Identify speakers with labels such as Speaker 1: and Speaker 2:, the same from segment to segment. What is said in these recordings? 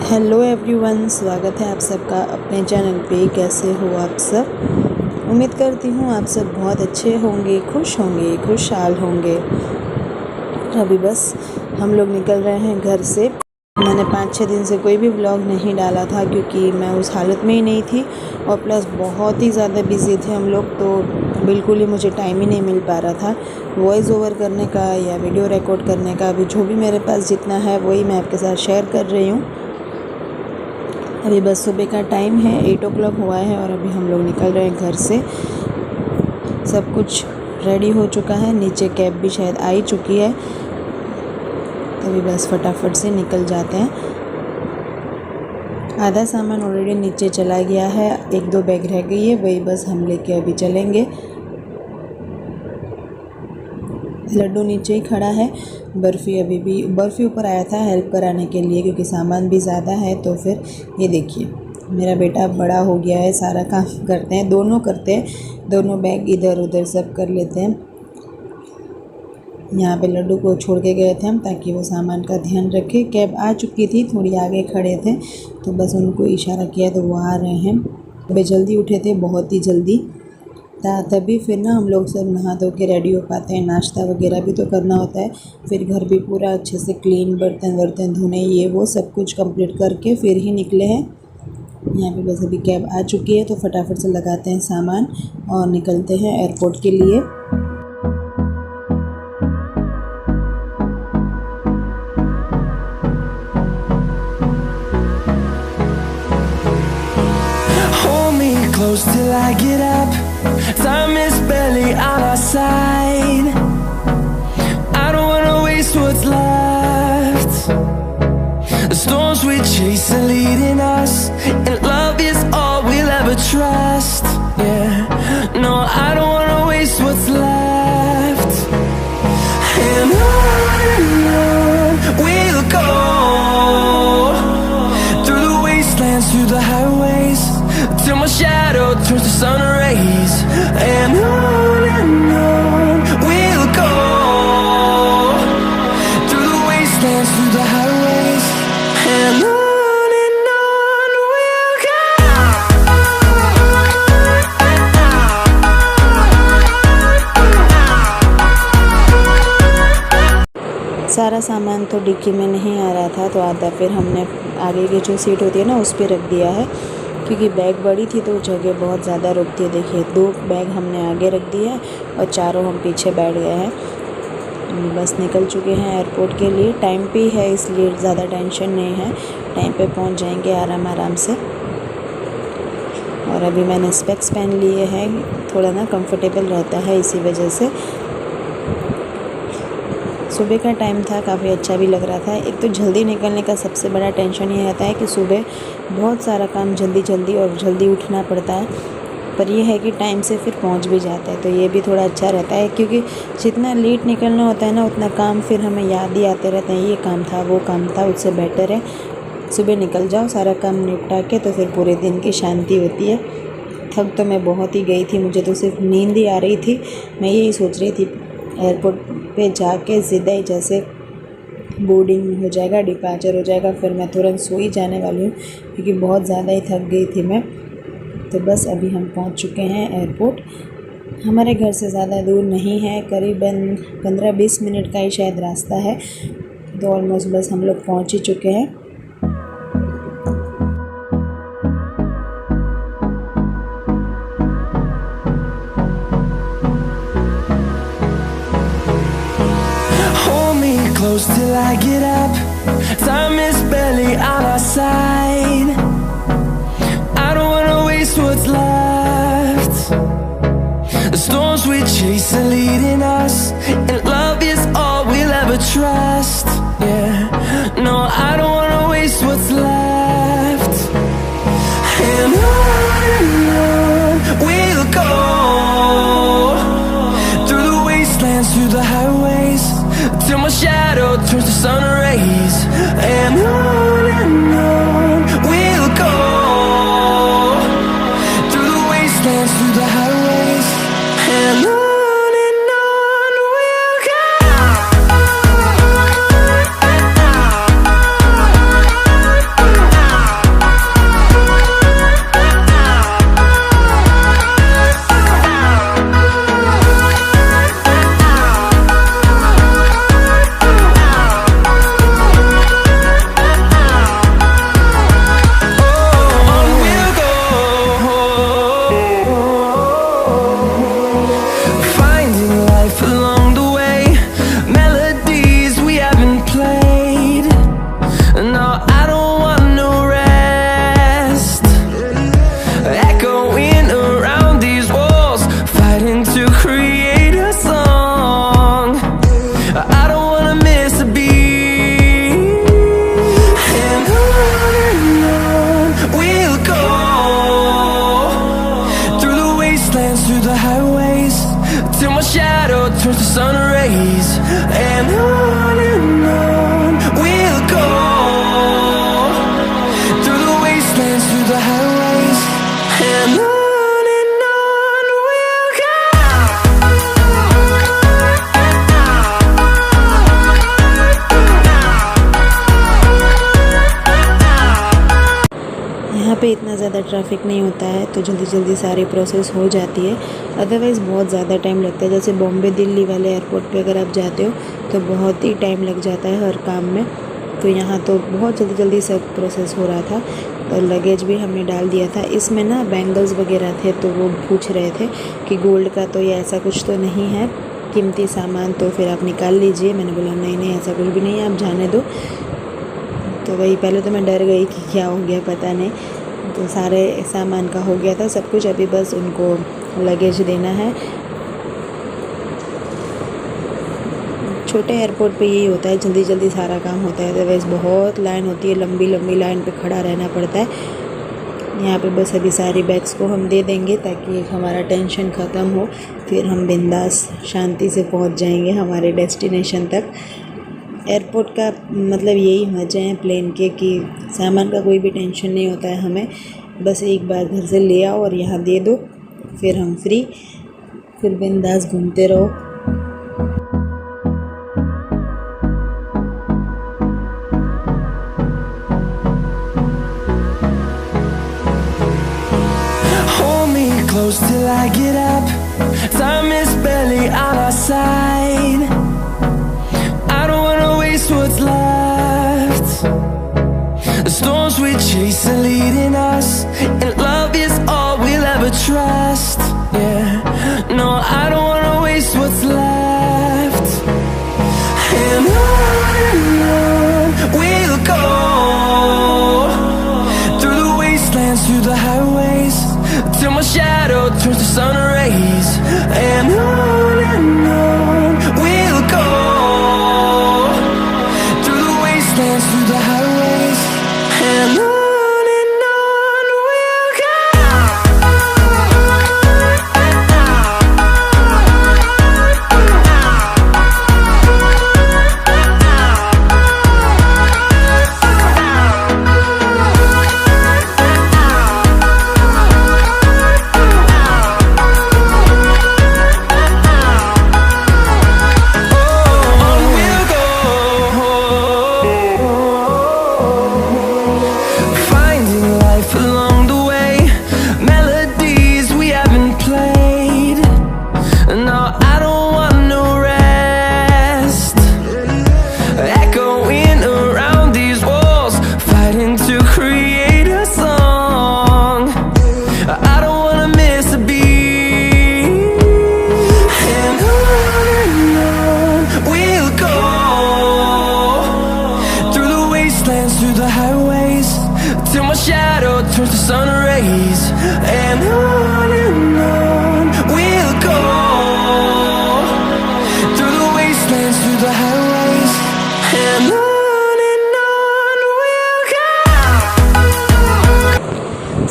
Speaker 1: Hello everyone, स्वागत है आप सबका अपने चैनल पे। कैसे हो आप सब? उम्मीद करती हूँ आप सब बहुत अच्छे होंगे, खुशहाल होंगे। अभी बस हम लोग निकल रहे हैं घर से। मैंने 5-6 दिन से कोई भी व्लॉग नहीं डाला था क्योंकि मैं उस हालत में ही नहीं थी और प्लस बहुत ही ज़्यादा बिज़ी थे हम लोग, तो बिल्कुल ही मुझे टाइम ही नहीं मिल पा रहा था वॉइस ओवर करने का या वीडियो रिकॉर्ड करने का। अभी जो भी मेरे पास जितना है वही मैं आपके साथ शेयर कर रही हूँ। अभी बस सुबह का टाइम है, 8 o'clock हुआ है और अभी हम लोग निकल रहे हैं घर से। सब कुछ रेडी हो चुका है, नीचे कैब भी शायद आ ही चुकी है, तभी बस फटाफट से निकल जाते हैं। आधा सामान ऑलरेडी नीचे चला गया है, 1-2 बैग रह गई है, वही बस हम लेके अभी चलेंगे। लड्डू नीचे ही खड़ा है, बर्फ़ी ऊपर आया था हेल्प कराने के लिए क्योंकि सामान भी ज़्यादा है। तो फिर ये देखिए मेरा बेटा बड़ा हो गया है, सारा काम करते हैं, दोनों करते हैं, दोनों बैग इधर उधर सब कर लेते हैं। यहाँ पे लड्डू को छोड़ के गए थे हम ताकि वो सामान का ध्यान रखे। कैब आ चुकी थी, थोड़ी आगे खड़े थे तो बस उनको इशारा किया तो वो आ रहे हैं। वे जल्दी उठे थे, बहुत ही जल्दी, तभी फिर ना हम लोग सब नहा धो के रेडी हो पाते हैं। नाश्ता वगैरह भी तो करना होता है, फिर घर भी पूरा अच्छे से क्लीन, बर्तन धोने, ये वो सब कुछ कंप्लीट करके फिर ही निकले हैं। यहाँ पे बस अभी कैब आ चुकी है तो फटाफट से लगाते हैं सामान और निकलते हैं एयरपोर्ट के लिए।
Speaker 2: Close till I get up. Time is barely on our side. I don't wanna waste what's left. The storms we chase are leading us, and love is all we'll ever trust. Yeah, no, I don't wanna waste what's left. And on we'll go, through the wastelands, through the highways, till my shadow turns to sun rays. And on we'll go, through the wastelands, through the highways. And on we'll go.
Speaker 1: सारा सामान तो dicky में नहीं आ रहा था, तो आधा फिर हमने आगे की जो सीट होती है ना उस पर रख दिया है क्योंकि बैग बड़ी थी तो जगह बहुत ज़्यादा रुकती है। देखिए 2 बैग हमने आगे रख दिया है और 4 हम पीछे बैठ गए हैं। बस निकल चुके हैं एयरपोर्ट के लिए। टाइम पे है इसलिए ज़्यादा टेंशन नहीं है, टाइम पे पहुंच जाएंगे आराम से। और अभी मैंने स्पेक्स पहन लिए हैं, थोड़ा ना कंफर्टेबल रहता है इसी वजह से। सुबह का टाइम था, काफ़ी अच्छा भी लग रहा था। एक तो जल्दी निकलने का सबसे बड़ा टेंशन ये रहता है कि सुबह बहुत सारा काम जल्दी उठना पड़ता है, पर यह है कि टाइम से फिर पहुंच भी जाता है, तो ये भी थोड़ा अच्छा रहता है क्योंकि जितना लेट निकलना होता है ना उतना काम फिर हमें याद ही आते रहते हैं, ये काम था वो काम था। उससे बेटर है सुबह निकल जाओ, सारा काम निपटा के, तो फिर पूरे दिन की शांति होती है। थक तो मैं बहुत ही गई थी, मुझे तो सिर्फ नींद ही आ रही थी। मैं यही सोच रही थी एयरपोर्ट पे जाके सीधा ही जैसे बोर्डिंग हो जाएगा, डिपार्चर हो जाएगा, फिर मैं तुरंत सो ही जाने वाली हूँ क्योंकि बहुत ज़्यादा ही थक गई थी मैं। तो बस अभी हम पहुँच चुके हैं एयरपोर्ट। हमारे घर से ज़्यादा दूर नहीं है, करीबन 15-20 मिनट का ही शायद रास्ता है, तो ऑलमोस्ट बस हम लोग पहुँच ही चुके हैं।
Speaker 2: Close till I get up. Time is barely on our side. I don't wanna waste what's left. The storms we chase are leading us, and love is all we'll ever trust. Yeah, no, I don't wanna waste what's left. And on we'll go, through the wastelands, through the highways, till my shadow turns to sun rays. And No, I don't want no rest. Echoing around these walls, fighting to create a song. I don't wanna miss a beat. And on we'll go, through the wastelands, through the highways, till my shadow turns to sun rays. And on we'll go, through the wastelands, through the highways, and on we'll go.
Speaker 1: यहाँ पे इतना ज़्यादा traffic नहीं होता है तो जल्दी जल्दी सारी प्रोसेस हो जाती है। अदरवाइज़ बहुत ज़्यादा टाइम लगता है। जैसे बॉम्बे दिल्ली वाले एयरपोर्ट पे अगर आप जाते हो तो बहुत ही टाइम लग जाता है हर काम में। तो यहाँ तो बहुत जल्दी जल्दी सब प्रोसेस हो रहा था। तो लगेज भी हमने डाल दिया था। इसमें ना बैंगल्स वगैरह थे तो वो पूछ रहे थे कि गोल्ड का तो या ऐसा कुछ तो नहीं है कीमती सामान, तो फिर आप निकाल लीजिए। मैंने बोला नहीं नहीं ऐसा कुछ भी नहीं है, आप जाने दो। तो वही पहले तो मैं डर गई कि क्या हो गया पता नहीं। तो सारे सामान का हो गया था सब कुछ, अभी बस उनको लगेज देना है। छोटे एयरपोर्ट पे यही होता है, जल्दी जल्दी सारा काम होता है। अदरवाइज बहुत लाइन होती है, लंबी लंबी लाइन पे खड़ा रहना पड़ता है। यहाँ पे बस अभी सारी बैग्स को हम दे देंगे ताकि हमारा टेंशन ख़त्म हो, फिर हम बिंदास शांति से पहुँच जाएंगे हमारे डेस्टिनेशन तक। एयरपोर्ट का मतलब यही मज़े हैं प्लेन के कि सामान का कोई भी टेंशन नहीं होता है हमें। बस एक बार घर से ले आओ और यहाँ दे दो, फिर हम फ्री, फिर बिंदास घूमते रहो।
Speaker 2: Hold me close till I get up. Time is barely on our side. I don't wanna waste what's left. The storms we chase are leading us, and love is all we'll ever trust. Yeah, no, I don't wanna waste what's left. And on we'll go, through the wastelands, through the highways, till my shadow turns to sun rays. And on we'll go, through the wastelands, through the highways, and on we'll go. Through the highways, till my shadow turns to sun rays. And on we'll go, through the wastelands, through the highways, and on we'll go.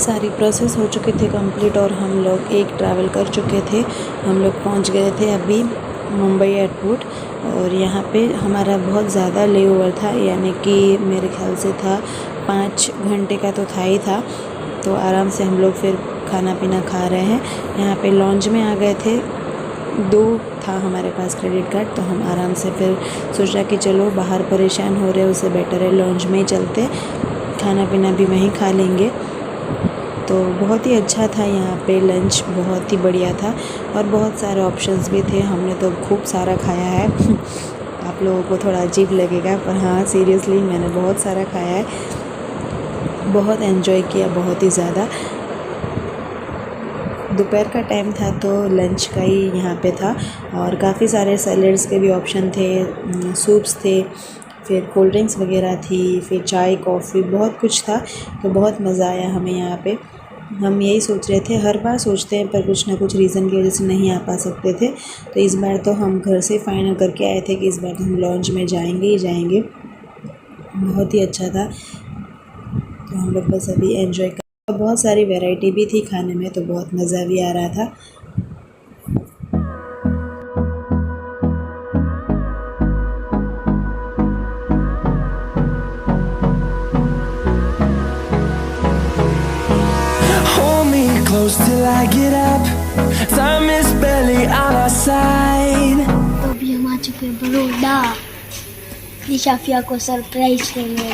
Speaker 1: सारी process हो चुकी थी complete और हम लोग एक travel कर चुके थे। हम लोग पहुंच गए थे अभी मुंबई एयरपोर्ट, और यहाँ पे हमारा बहुत ज़्यादा लेओवर था, यानी कि मेरे ख्याल से था 5 घंटे का तो था ही था। तो आराम से हम लोग फिर खाना पीना खा रहे हैं। यहाँ पे लॉन्च में आ गए थे, 2 था हमारे पास क्रेडिट कार्ड, तो हम आराम से फिर सोचा कि चलो बाहर परेशान हो रहे उससे बेटर है लॉन्च में ही चलते, खाना पीना भी वहीं खा लेंगे। तो बहुत ही अच्छा था यहाँ पे, लंच बहुत ही बढ़िया था और बहुत सारे ऑप्शंस भी थे। हमने तो खूब सारा खाया है आप लोगों को थोड़ा अजीब लगेगा, पर हाँ सीरियसली मैंने बहुत सारा खाया है, बहुत एंजॉय किया, बहुत ही ज़्यादा। दोपहर का टाइम था तो लंच का ही यहाँ पे था, और काफ़ी सारे सैलड्स के भी ऑप्शन थे, सूप्स थे, फिर कोल्ड ड्रिंक्स वगैरह थी, फिर चाय कॉफ़ी बहुत कुछ था। तो बहुत मज़ा आया हमें यहाँ पे। हम यही सोच रहे थे, हर बार सोचते हैं पर कुछ ना कुछ रीज़न की वजह से नहीं आ पा सकते थे। तो इस बार तो हम घर से फाइनल करके आए थे कि इस बार तो हम लॉन्च में जाएंगे ही जाएंगे। बहुत ही अच्छा था। तो हम लोग बस अभी एंजॉय कर, बहुत सारी वैरायटी भी थी खाने में, तो बहुत मज़ा भी आ रहा था।
Speaker 2: Hold me close till I get up. Time is barely on our side.
Speaker 3: तो अभी हम आ चुके हैं बड़ौदा निशाफिया को सरप्राइज करने।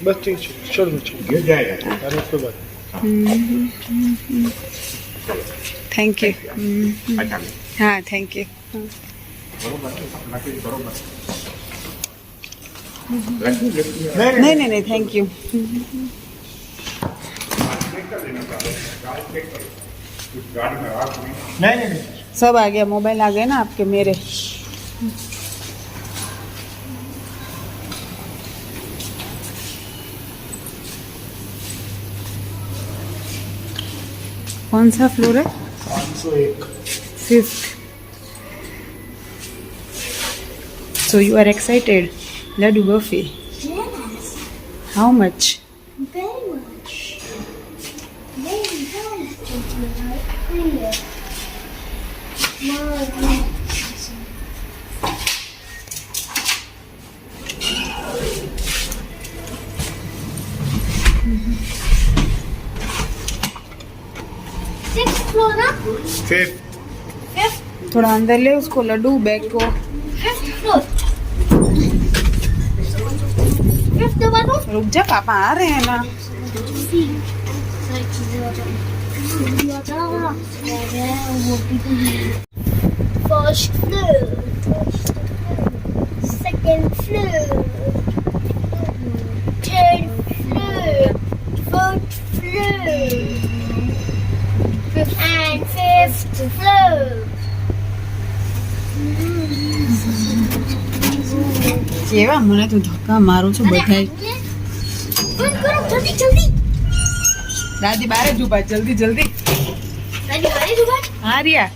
Speaker 4: बस ठीक है, चलो गिर जाएगा। अरे कोई बात
Speaker 1: थैंक यू। हाँ थैंक यू। नहीं नहीं नहीं थैंक यू।
Speaker 4: नहीं
Speaker 1: सब आ गया, मोबाइल आ गए ना आपके मेरे। कौन सा फ्लोर है?
Speaker 4: 501।
Speaker 1: 5th। So you are excited? Laddu Burfi.
Speaker 3: Yes,
Speaker 1: How much?
Speaker 3: very much. Very nice. Sixth floor ना?
Speaker 4: 5th।
Speaker 3: Fifth
Speaker 1: थोड़ा अंदर ले उसको, लड्डू बैग को।
Speaker 3: floor. Fifth दबा दो।
Speaker 1: रुक जा, पापा आ रहे हैं ना।
Speaker 3: First floor, second floor, third floor, fourth floor, and fifth floor.
Speaker 1: કેવા મને તું ધક્કા મારું છું બધાય।
Speaker 3: બંધ કરો જલ્દી જલ્દી।
Speaker 1: દાદી બારે જ ઉભા, જલ્દી જલ્દી।
Speaker 3: दादी बाहर जुबान
Speaker 1: હા રિયા।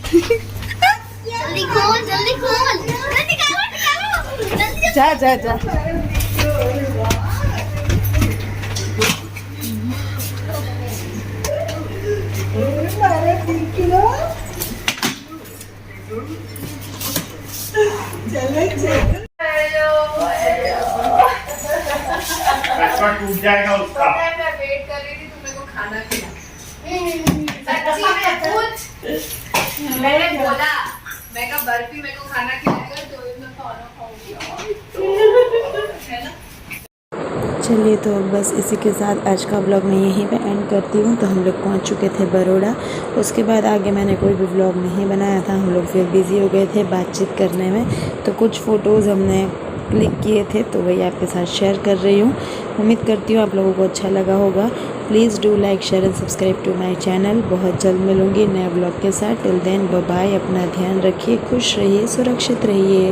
Speaker 3: जल्दी खोल जल्दी निकालो जल्दी
Speaker 1: जा जा जा।
Speaker 4: टूट जाएगा उसका।
Speaker 5: मैं वेट कर रही थी तुम्हें को खाना खिला। सच्ची में पूछ, मैंने बोला मैं कहा बर्फी मेरे को खाना खिलाएगा तो मैं खाना खाऊंगी, है ना।
Speaker 1: चलिए तो बस इसी के साथ आज का व्लॉग मैं यहीं पे एंड करती हूँ। तो हम लोग पहुँच चुके थे बड़ौदा। उसके बाद आगे मैंने कोई भी व्लॉग नहीं बनाया था, हम लोग फिर बिज़ी हो गए थे बातचीत करने में। तो कुछ फ़ोटोज़ हमने क्लिक किए थे तो वही आपके साथ शेयर कर रही हूँ। उम्मीद करती हूँ आप लोगों को अच्छा लगा होगा। Please do like share and subscribe to my channel. बहुत जल्द मिलूँगी नए व्लॉग के साथ। Till then bye bye. अपना ध्यान रखिए, खुश रहिए, सुरक्षित रहिए।